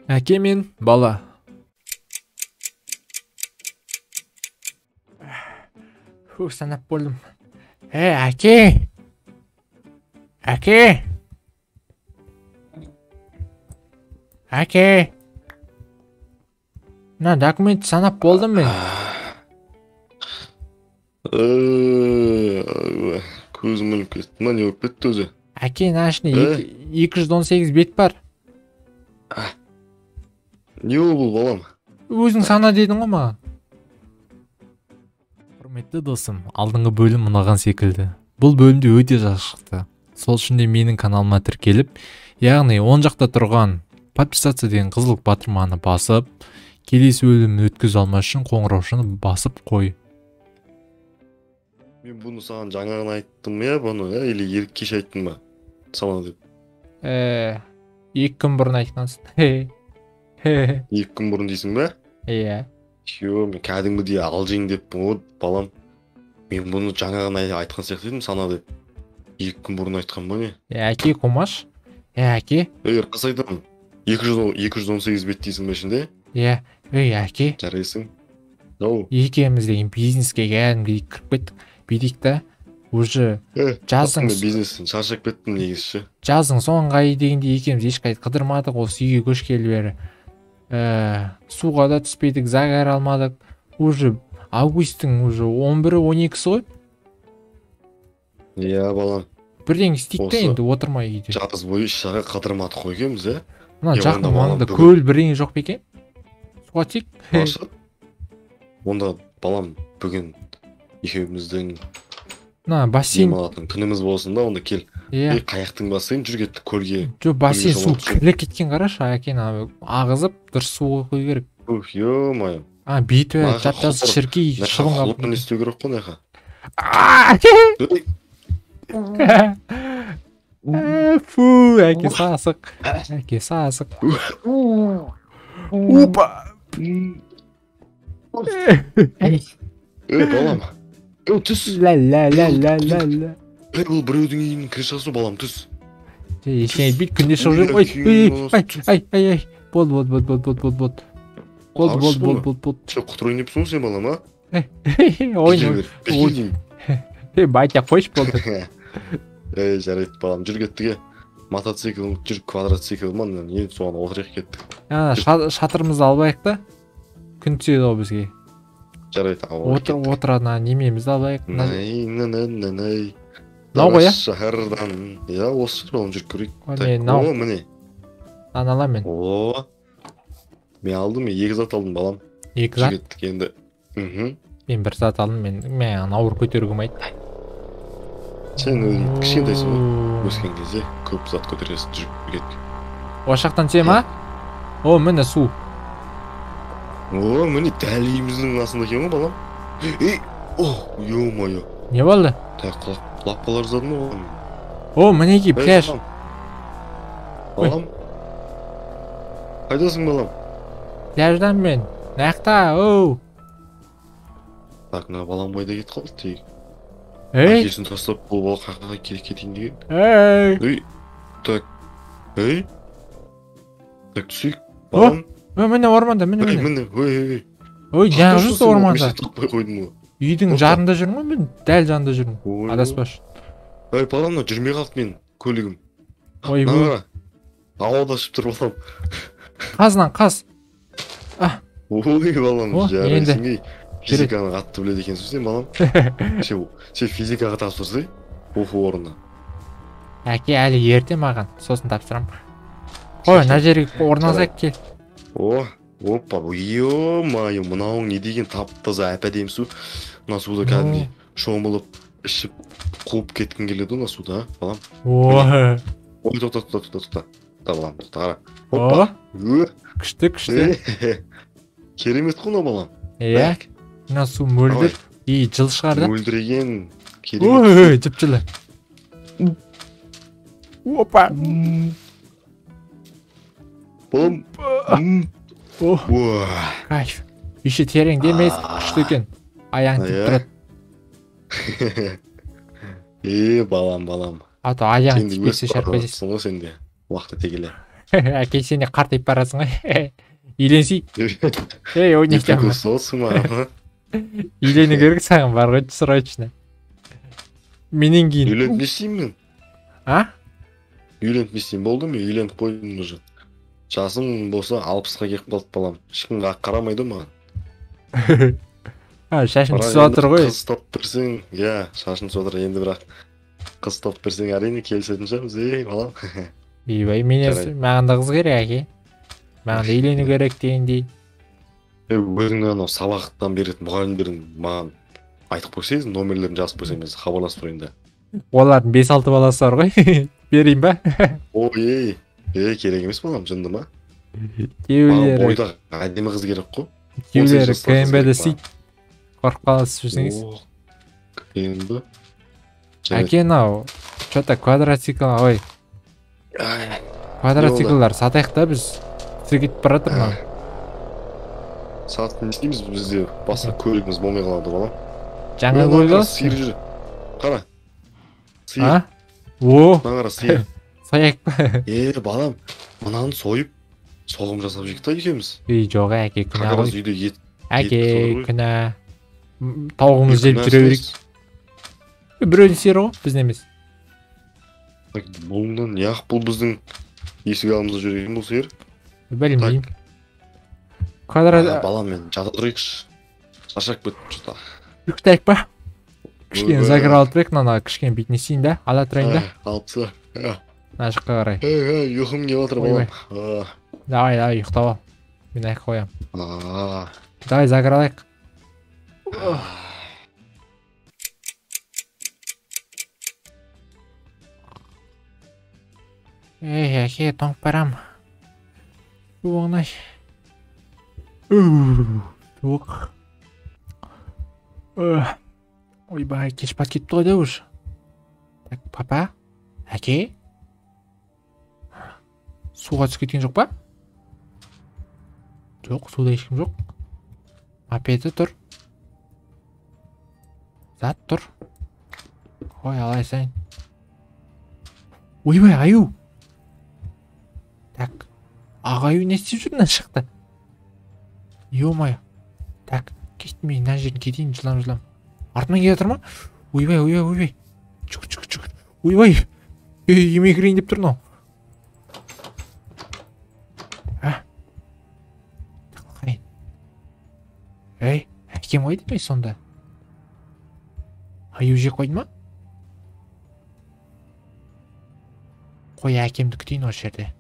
Әке мен бала. Санап болдым. Әке! Әке! Әке! Мына документ санап болдым мен. Көзім іліп кетті ма, не болып кетті өзі? Әке, мына ішінде 218 бет бар. Не бұл балам? Өзің сана дедің ғой маған. Құрметті досым, алдыңғы бөлім ұнаған секілді. Бұл бөлімде өте жақсы шықты. Сол үшін де менің каналыма тіркеліп, яғни оң жақта тұрған подписаться деген қызыл батырманы басып, келесі бөлімді өткізе алмас үшін қоңыраушыны басып қой. Мен бұны саған жаңағын айттым я, бұны, или кеш айттым ба? Сана деп. 2 күн бұрын айтқансың. 2 күн бұрын дейсің ба? Иә. Мен кәдімгідей алжың деппін ғой, балам. Мен бұны жаңағын айтқан сияқты едім, сана деп. 2 күн бұрын айтқан ба не? Әке, қомаш. Әке. Қас айтамын. 218 бет дейсің бе ішінде? Иә. Әке. Жарайсың. Ау. Екеуміз деген бизнеске кәдімгідей кіріп кеттік. Бидік та уже жаздың бизнестен шаршап кеттім негізі. Жаздың соңғы айы дегенде екеуміз ешқай қыдырмадық, осы үйге көшкелі бері. Суға да түспедік, загар алмадық. Уже августтың уже 11-12-сі ғой. Иә, балам. Бірден істейік те енді отырмай үйде. Жаз бойы шаға қыдырмадық қой екенбіз, ә? Мына жақын маңда көл бірдеңе жоқ па екен? Суға тек. Онда балам бүгін екеуміздің бассейн демалатын күніміз болсын да, онда кел. Қаяқтың бассейн жүр кеттік көлге. Жоқ, бассейн су кірлеп кеткен қарашы, әкен ағызып дұрыс суға қою керек. Ё-майым. Бейті жап-жас шіркей шығынға. Хлоппен істеу керек қой нәқа. Фу, әке сасық. Әке сасық. Опа! Балам. Түс. Ла-ла-ла-ла-ла-ла. Бұл біреудің үйінің кірі шығасу, балам, түс. Ешен бит күнде шығып жүрмін. Ай. Болды. Құтыройын депсің сен, балам, а? Ойын. Байтя қойш болды. Жарайды, балам, жүр кеттіге. Мотоцикл, жүр квадроцикл, ман, ең соған отырайық кеттік. Шатырымызды албайық та. Күн түседі ғой бізге. Жарайды, отырадына немемізді албайық. Най. Нау ғой, я? Шахардан. Я, осы балам жүр көрейік. Нау. Міне. Анала мен. Мен алдым, мен 2 зат алдым, балам. 2 зат? Жігеттік енді. Мен 1 зат алдым, мен ауыр көтергім айт. Сен кішкентайсың ғой, өскен кезде көп зат көтересің, жүріп кетті. Ошақтан сен ма? Міне су. Міне дәл үйіміздің асында екен ғой, балам. Ё-майо. Не болды? Құлап қалар задым ғой. Мінеки, пляж. Балам. Қайдасың, балам? Пляждан мен. Нақта, Так, мына балам қайда кетіп қалды тек. Әкесін тастап, бұл бала қақаға кетейін деген. Так, түсейік, балам. Міне орманда, міне. Жаңа жүз орманда. Үйдің жарында жүрмін, мен дәл жанында жүрмін. Адаспаш. Балам, жүрмей қалды мен көлігім. Ауада ұшып тұр, балам. Қазынан, қаз. Балам, жарайсың. Физиканы қатты біледі екенсің сен, балам. Сен физикаға тапсырсың, оқу орнына. Әке, әлі ерте маған, сосын тапсырам. Мына жерге орналасақ кел. Опа, ё-майо, мынауың не деген тап-таза әп-әдемі су. Мына суда кәдімгі шомылып, ішіп, қуып кеткің келеді мына суда, балам. Тоқта. Балам, қара. Опа. Күшті. Керемет қой, балам. Иә. Мына су мөлдір. Жыл шығарды. Мөлдіреген. Керемет. Жып-жылы. Опа. Балам. Кайф. Еще терең демейсің, күшті екен. Аяң тіп тұрады. Балам. Ато аяң тіпкесі шарпайсың. Сен де уақыты тегеле. Әке сен де қартайып барасың ғой. Үйленсей. Ей, ойнайтамын. Сосын ма? Үйлену керек саған, бар ғой срочно. Менен кейін. Үйленіп не істеймін мен? А? Үйленіп не істеймін, болды ма? Үйленіп қойдым уже. Жасым болса 60-қа келіп қалды балам. Ешкім қарамайды маған. Шашын түсіп отыр ғой. Қыз тауып берсең, иә, шашын түсіп отыр. Енді бірақ қыз тауып берсең әрине келісетін шығармыз, балам. Бейбай, маған да қыз керек әке. Маған да үйлену керек дегендей. Өзіңнен анау сабақтан беретін мұғалімдерің маған айтып қойсаңыз, номерлерін жазып қойсаң, мен хабарласып тұрайын да. Олардың 5-6 баласы бар ғой. Берейін ба? Ой, керек емес балам, жынды ма? Кеулері. Маған бойда әдемі қыз керек қой. Кеулері КМБ-де сөйт. Қорқып қаласыз жүрсеңіз. КМБ? Әке, мынау что-то квадроцикл, ой. Квадроциклдар сатайық та біз. Кетіп бара жатыр мынау. Сатып не істейміз бізде? Басқа көлігіміз болмай қалады балам. Жаңа көлік аласыз? Сиыр жүр. Қара. Сиыр. А? О, Мынаған сиыр. сояйық па? Балам, мынаны сойып, соғым жасап жейік та екеуміз. Жоқ, әке, күнә Қағаз ғой. үйде ет. Әке, күнә. Тауығымыз жеп жүре берейік. Біреудің сиыры ғой, біздің емес. Бұлыңнан, яқ, бұл біздің есік алдымызда жүрген бұл сиыр. Білмеймін. Квадрат... Балам, мен жата тұрайықшы. Шашақ бөттім жұта. Үктәйік па? Кішкене загыр алып тұрайық, мына кішкене битнесейін да, ала тұрайын да. Алыпсы. Мына жаққа қарай. Ұйқым келіп отыр балам. Давай, ұйықтап ал. Мен аяқ қоям. Давай, загыр алайық. Ей, әке, тоңып барам. Оңай. Туық. Ойбай, кеш бат кетті ғой да уже. Так, папа? Әке? Суға түсіп кеткен жоқ па? Жоқ, суда ешкім жоқ. Мопеді тұр. Зат тұр. Ой, алай сайын. Ойбай, аю. Так, ағаю не істеп жүр мына жақта? Ё-моё. Так, кетмей, мына жерін кетейін, жылам. Артынан келе жатыр ма? Ойбай. Жүгір. Ойбай. Еме кірейін деп тұр мынау. Ей, әкем қой демей сонда. Аю жеп қойды ма? Қой, әкемді күтейін осы жерде.